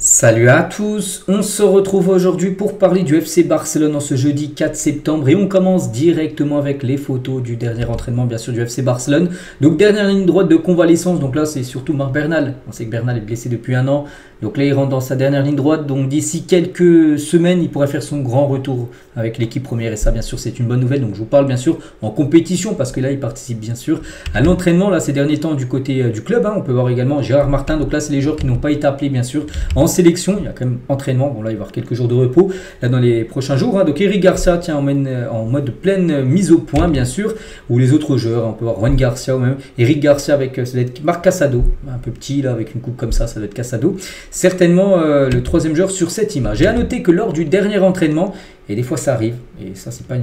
Salut à tous, on se retrouve aujourd'hui pour parler du FC Barcelone en ce jeudi 4 septembre et on commence directement avec les photos du dernier entraînement bien sûr du FC Barcelone. Donc dernière ligne droite de convalescence, donc là c'est surtout Marc Bernal, on sait que Bernal est blessé depuis un an, donc là il rentre dans sa dernière ligne droite, donc d'ici quelques semaines il pourrait faire son grand retour avec l'équipe première et ça bien sûr c'est une bonne nouvelle. Donc je vous parle bien sûr en compétition parce que là il participe bien sûr à l'entraînement là ces derniers temps du côté du club, on peut voir également Gérard Martin, donc là c'est les joueurs qui n'ont pas été appelés bien sûr en sélection, il y a quand même entraînement, bon là il va y avoir quelques jours de repos là dans les prochains jours, donc Eric Garcia tiens en mode pleine mise au point bien sûr, ou les autres joueurs, on peut voir Juan Garcia ou même Eric Garcia avec, ça doit être Marc Casado, un peu petit là avec une coupe comme ça doit être Casado, certainement le troisième joueur sur cette image. Et à noter que lors du dernier entraînement, et des fois ça arrive, et ça c'est pas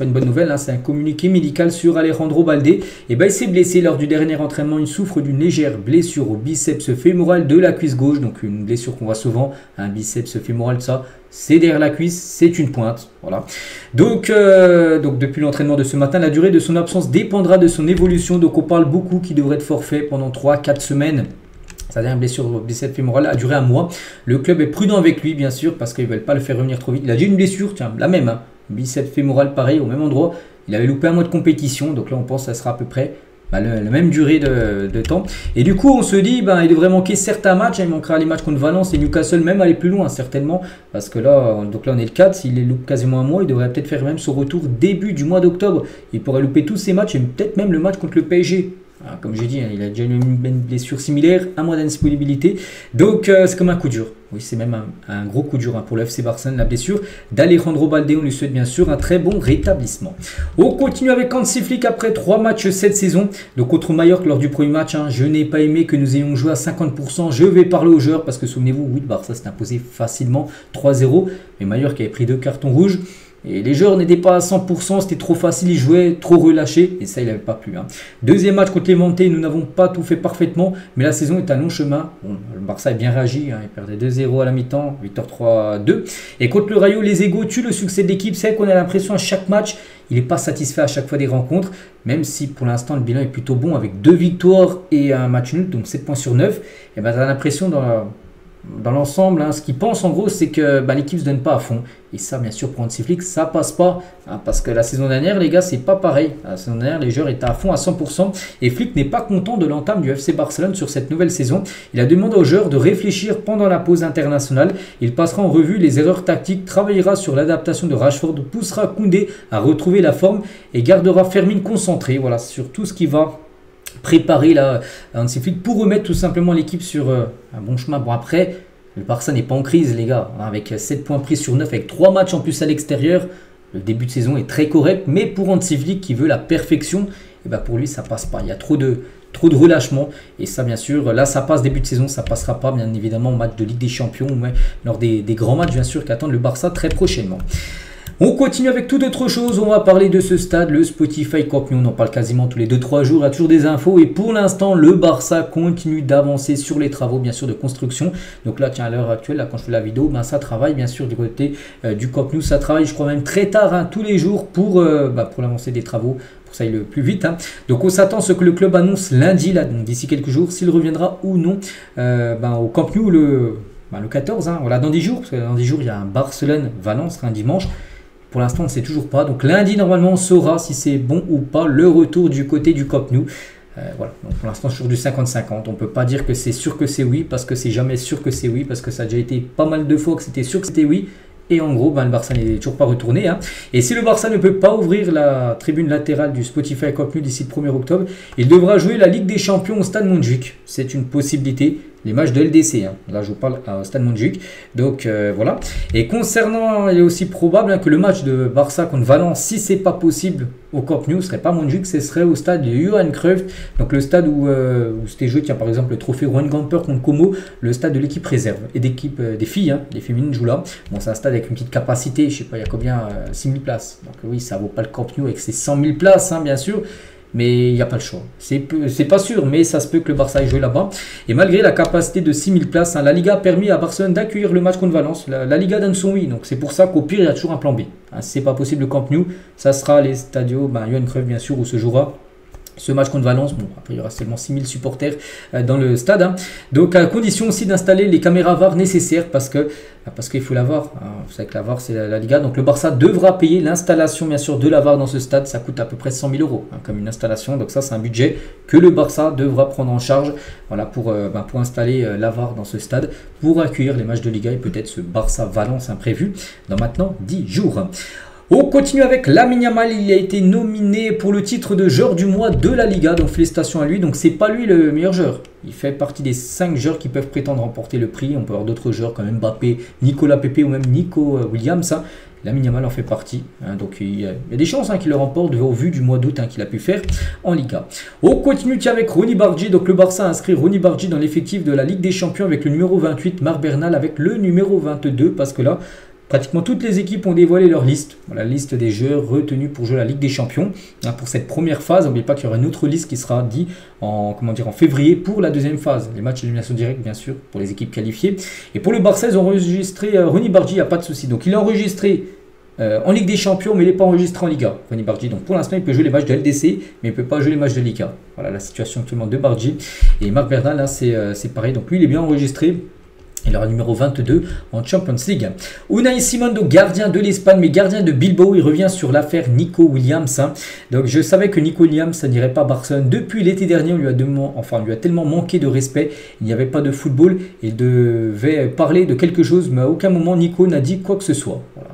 une bonne nouvelle, c'est un communiqué médical sur Alejandro Balde. Et il s'est blessé lors du dernier entraînement, il souffre d'une légère blessure au biceps fémoral de la cuisse gauche, donc une blessure qu'on voit souvent, un biceps fémoral, ça c'est derrière la cuisse, c'est une pointe, voilà. Donc depuis l'entraînement de ce matin, la durée de son absence dépendra de son évolution, donc on parle beaucoup qu'il devrait être forfait pendant 3-4 semaines. Sa dernière blessure au biceps fémoral a duré un mois. Le club est prudent avec lui, bien sûr, parce qu'ils ne veulent pas le faire revenir trop vite. Il a déjà une blessure, tiens, la même, biceps fémoral pareil, au même endroit. Il avait loupé un mois de compétition, donc là on pense que ça sera à peu près la même durée de temps. Et du coup, on se dit, il devrait manquer certains matchs. Il manquera les matchs contre Valence et Newcastle, même aller plus loin, certainement. Parce que là, on est le 4, s'il les loupe quasiment un mois, il devrait peut-être faire même son retour début du mois d'octobre. Il pourrait louper tous ses matchs et peut-être même le match contre le PSG. Comme j'ai dit, il a déjà une blessure similaire, un mois d'indisponibilité. Donc c'est comme un coup dur. Oui, c'est même un gros coup dur pour le FC Barcelone, la blessure d'Alejandro Balde. On lui souhaite bien sûr un très bon rétablissement. On continue avec Hansi Flick après 3 matchs cette saison. Donc contre Mallorca lors du premier match, je n'ai pas aimé que nous ayons joué à 50%. Je vais parler aux joueurs parce que souvenez-vous, oui, Barça s'est imposé facilement 3-0. Mais Mallorca avait pris 2 cartons rouges. Et les joueurs n'étaient pas à 100%, c'était trop facile, ils jouaient trop relâchés et ça il n'avait pas plu. Deuxième match contre Levante, nous n'avons pas tout fait parfaitement, mais la saison est un long chemin. Bon, le Barça a bien réagi, il perdait 2-0 à la mi-temps, victoire 3-2. Et contre le Rayo, les égos tuent le succès de l'équipe. C'est qu'on a l'impression à chaque match, il n'est pas satisfait à chaque fois des rencontres, même si pour l'instant le bilan est plutôt bon avec 2 victoires et un match nul, donc 7 points sur 9. Et tu as l'impression dans l'ensemble, ce qu'ils pensent en gros, c'est que l'équipe ne se donne pas à fond. Et ça, bien sûr, pour Hansi Flick, ça passe pas. Parce que la saison dernière, les gars, c'est pas pareil. La saison dernière, les joueurs étaient à fond à 100%. Et Flick n'est pas content de l'entame du FC Barcelone sur cette nouvelle saison. Il a demandé aux joueurs de réfléchir pendant la pause internationale. Il passera en revue les erreurs tactiques, travaillera sur l'adaptation de Rashford, poussera Koundé à retrouver la forme et gardera Fermin concentré. Voilà, sur tout ce qui va préparer Hansi Flick pour remettre tout simplement l'équipe sur un bon chemin. Bon, après, le Barça n'est pas en crise, les gars, avec 7 points pris sur 9, avec 3 matchs en plus à l'extérieur. Le début de saison est très correct, mais pour Hansi Flick qui veut la perfection, pour lui ça passe pas. Il y a trop de relâchement et ça bien sûr, là ça passe début de saison, ça passera pas bien évidemment au match de Ligue des Champions ou même lors des grands matchs bien sûr qu'attendent le Barça très prochainement. On continue avec toute autre chose, on va parler de ce stade, le Spotify Camp Nou, on en parle quasiment tous les 2-3 jours, il y a toujours des infos et pour l'instant le Barça continue d'avancer sur les travaux bien sûr de construction. Donc là tiens à l'heure actuelle, là, quand je fais la vidéo, ça travaille bien sûr du côté du Camp Nou, ça travaille je crois même très tard tous les jours pour l'avancée des travaux. Pour ça, il le plus vite. Donc on s'attend à ce que le club annonce lundi, là, donc d'ici quelques jours, s'il reviendra ou non au Camp Nou le 14, voilà, dans 10 jours, parce que dans 10 jours il y a un Barcelone-Valence, un dimanche. Pour l'instant, on ne sait toujours pas. Donc lundi, normalement, on saura si c'est bon ou pas le retour du côté du Camp Nou. Voilà. Donc pour l'instant, sur du 50-50. On ne peut pas dire que c'est sûr que c'est oui, parce que c'est jamais sûr que c'est oui, parce que ça a déjà été pas mal de fois que c'était sûr que c'était oui. Et en gros, le Barça n'est toujours pas retourné. Et si le Barça ne peut pas ouvrir la tribune latérale du Spotify Camp Nou d'ici le 1er octobre, il devra jouer la Ligue des Champions au Stade Montjuïc. C'est une possibilité. Les matchs de LDC, là je vous parle au Stade Montjuïc. Donc voilà. Et concernant, il est aussi probable que le match de Barça contre Valence, si c'est pas possible au Camp Nou, ce serait pas Montjuïc, ce serait au stade de Johan Cruyff. Donc le stade où c'était joué, tiens par exemple le trophée Juan Gamper contre Como, le stade de l'équipe réserve et d'équipe des filles, les féminines jouent là. Bon c'est un stade avec une petite capacité, je sais pas, il y a combien, 6000 places. Donc oui, ça vaut pas le Camp Nou avec ses 100 000 places, bien sûr. Mais il n'y a pas le choix. C'est pas sûr, mais ça se peut que le Barça ait joué là-bas. Et malgré la capacité de 6000 places, la Liga a permis à Barcelone d'accueillir le match contre Valence. La Liga donne son oui, donc c'est pour ça qu'au pire, il y a toujours un plan B. Si c'est pas possible le Camp Nou, ça sera les stadios, Johan Cruyff bien sûr, où se jouera ce match contre Valence. Bon, après il y aura seulement 6000 supporters dans le stade, hein. Donc à condition aussi d'installer les caméras VAR nécessaires parce qu'il faut la VAR, hein. Vous savez que la VAR c'est la Liga, donc le Barça devra payer l'installation bien sûr de la VAR dans ce stade. Ça coûte à peu près 100 000 euros, hein, comme une installation, donc ça c'est un budget que le Barça devra prendre en charge, voilà, pour installer la VAR dans ce stade, pour accueillir les matchs de Liga et peut-être ce Barça-Valence imprévu dans maintenant 10 jours. On continue avec Lamine Yamal, il a été nominé pour le titre de joueur du mois de la Liga, donc félicitations à lui. Donc c'est pas lui le meilleur joueur, il fait partie des 5 joueurs qui peuvent prétendre remporter le prix. On peut avoir d'autres joueurs comme Mbappé, Nicolas Pepe ou même Nico Williams, hein. Lamine Yamal en fait partie, hein, donc il y a des chances, hein, qu'il le remporte au vu du mois d'août, hein, qu'il a pu faire en Liga. On continue avec Ronny Bargi, donc le Barça a inscrit Ronny Bargi dans l'effectif de la Ligue des Champions avec le numéro 28, Marc Bernal avec le numéro 22, parce que là, pratiquement toutes les équipes ont dévoilé leur liste. Voilà, la liste des joueurs retenus pour jouer la Ligue des Champions, hein, pour cette première phase. N'oubliez pas qu'il y aura une autre liste qui sera dit en février pour la deuxième phase. Les matchs d'élimination directe, bien sûr, pour les équipes qualifiées. Et pour le Barça, ils ont enregistré Ronny Bargi, il n'y a pas de souci. Donc il est enregistré en Ligue des Champions, mais il n'est pas enregistré en Liga, Ronny Bargi. Donc pour l'instant, il peut jouer les matchs de LDC, mais il ne peut pas jouer les matchs de Liga. Voilà la situation actuellement de Bargi. Et Marc Bernal, là, c'est pareil. Donc lui, il est bien enregistré. Il aura numéro 22 en Champions League. Unai Simon, donc gardien de l'Espagne, mais gardien de Bilbao. Il revient sur l'affaire Nico Williams, hein. Donc je savais que Nico Williams, ça n'irait pas à Barcelone. Depuis l'été dernier, on lui a tellement manqué de respect. Il n'y avait pas de football. Il devait parler de quelque chose, mais à aucun moment Nico n'a dit quoi que ce soit. Voilà.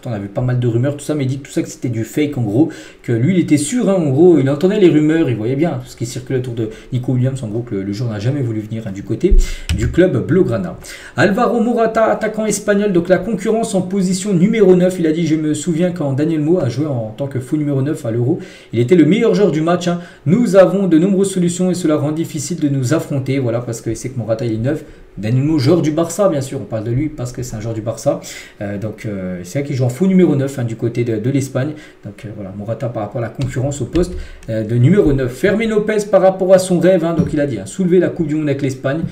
On a vu pas mal de rumeurs, tout ça, mais il dit tout ça que c'était du fake en gros, que lui il était sûr, hein, en gros, il entendait les rumeurs, il voyait bien tout ce qui circulait autour de Nico Williams, en gros que le joueur n'a jamais voulu venir, hein, du côté du club Blaugrana. Alvaro Morata, attaquant espagnol, donc la concurrence en position numéro 9, il a dit, je me souviens quand Daniel Mo a joué en tant que faux numéro 9 à l'Euro, il était le meilleur joueur du match, hein. Nous avons de nombreuses solutions et cela rend difficile de nous affronter, voilà, parce que c'est que Morata il est 9. Daniel Mo, joueur du Barça, bien sûr, on parle de lui parce que c'est un joueur du Barça. C'est vrai qu'il joue en faux numéro 9, hein, du côté de l'Espagne. Donc voilà, Morata par rapport à la concurrence au poste de numéro 9. Fermin Lopez par rapport à son rêve, hein, donc il a dit, hein, soulever la Coupe du Monde avec l'Espagne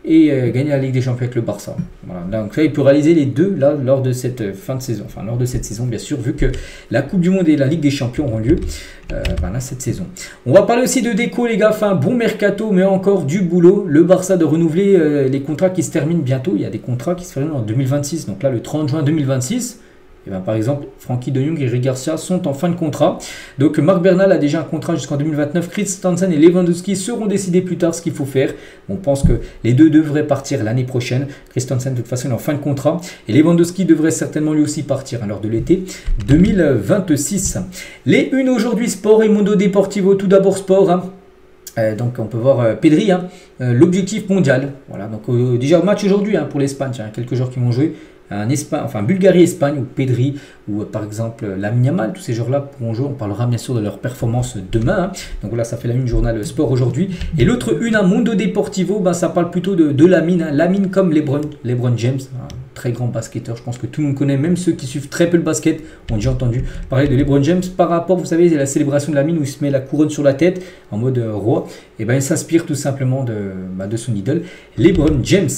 et gagner la Ligue des Champions avec le Barça. Voilà, donc là, il peut réaliser les deux là, lors de cette fin de saison. Enfin, lors de cette saison, bien sûr, vu que la Coupe du Monde et la Ligue des Champions auront lieu là, cette saison. On va parler aussi de Deco, les gars. Enfin, bon mercato, mais encore du boulot. Le Barça de renouveler les contrats qui se terminent bientôt. Il y a des contrats qui se terminent en 2026. Donc là, le 30 juin 2026. Et ben, par exemple, Frankie de Jong et Eric Garcia sont en fin de contrat. Donc Marc Bernal a déjà un contrat jusqu'en 2029. Christensen et Lewandowski seront décidés plus tard ce qu'il faut faire. On pense que les deux devraient partir l'année prochaine. Christensen, de toute façon, est en fin de contrat. Et Lewandowski devrait certainement lui aussi partir lors de l'été 2026. Les unes aujourd'hui, Sport et Mundo Deportivo. Tout d'abord Sport, hein. Donc on peut voir Pedri, hein, l'objectif mondial. Voilà, donc déjà match aujourd'hui, hein, pour l'Espagne. Il y a quelques joueurs qui vont jouer. Bulgarie-Espagne ou Pedri ou par exemple Lamine Yamal, tous ces joueurs-là pourront jouer. On parlera bien sûr de leur performance demain, hein. Donc voilà, ça fait la une journal Sport aujourd'hui. Et l'autre une, un Mundo Deportivo, ben, ça parle plutôt de Lamine, hein. Lamine comme LeBron James, hein. Très grand basketteur, je pense que tout le monde connaît, même ceux qui suivent très peu le basket ont déjà entendu parler de LeBron James par rapport, vous savez, à la célébration de Lamine où il se met la couronne sur la tête en mode roi. Et ben il s'inspire tout simplement de son idole LeBron James.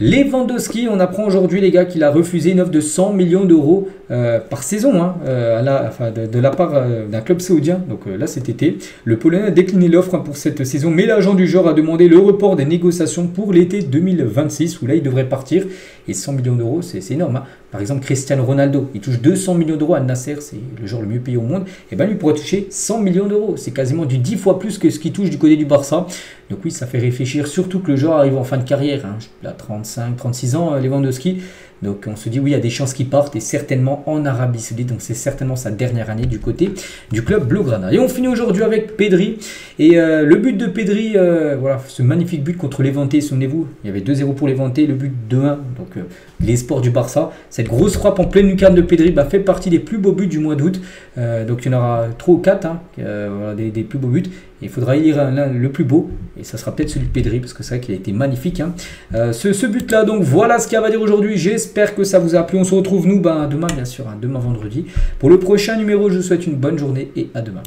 Lewandowski, on apprend aujourd'hui les gars qu'il a refusé une offre de 100 millions d'euros par saison, hein, de la part d'un club saoudien. Donc là cet été, le Polonais a décliné l'offre, hein, pour cette saison, mais l'agent du joueur a demandé le report des négociations pour l'été 2026 où là il devrait partir. Et 100 millions d'euros, c'est énorme, hein. Par exemple, Cristiano Ronaldo, il touche 200 millions d'euros à Nasser, c'est le joueur le mieux payé au monde. Et bien lui pourrait toucher 100 millions d'euros. C'est quasiment du 10 fois plus que ce qu'il touche du côté du Barça. Donc oui, ça fait réfléchir, surtout que le joueur arrive en fin de carrière, hein. Il a 35, 36 ans, Lewandowski. Donc on se dit oui, il y a des chances qu'il parte et certainement en Arabie Saoudite. Donc c'est certainement sa dernière année du côté du club Blaugrana. Et on finit aujourd'hui avec Pedri. Et le but de Pedri, voilà, ce magnifique but contre Levante, souvenez-vous, il y avait 2-0 pour Levante, le but 2-1. Donc l'espoir du Barça. Cette grosse frappe en pleine lucarne de Pedri fait partie des plus beaux buts du mois d'août. Donc il y en aura 3 ou 4, hein, voilà, des plus beaux buts. Et il faudra élire l'un le plus beau. Et ça sera peut-être celui de Pedri, parce que c'est vrai qu'il a été magnifique, hein. Ce but-là, donc voilà ce qu'il y a à dire aujourd'hui. J'espère que ça vous a plu. On se retrouve nous demain, bien sûr, hein, demain vendredi. Pour le prochain numéro, je vous souhaite une bonne journée et à demain.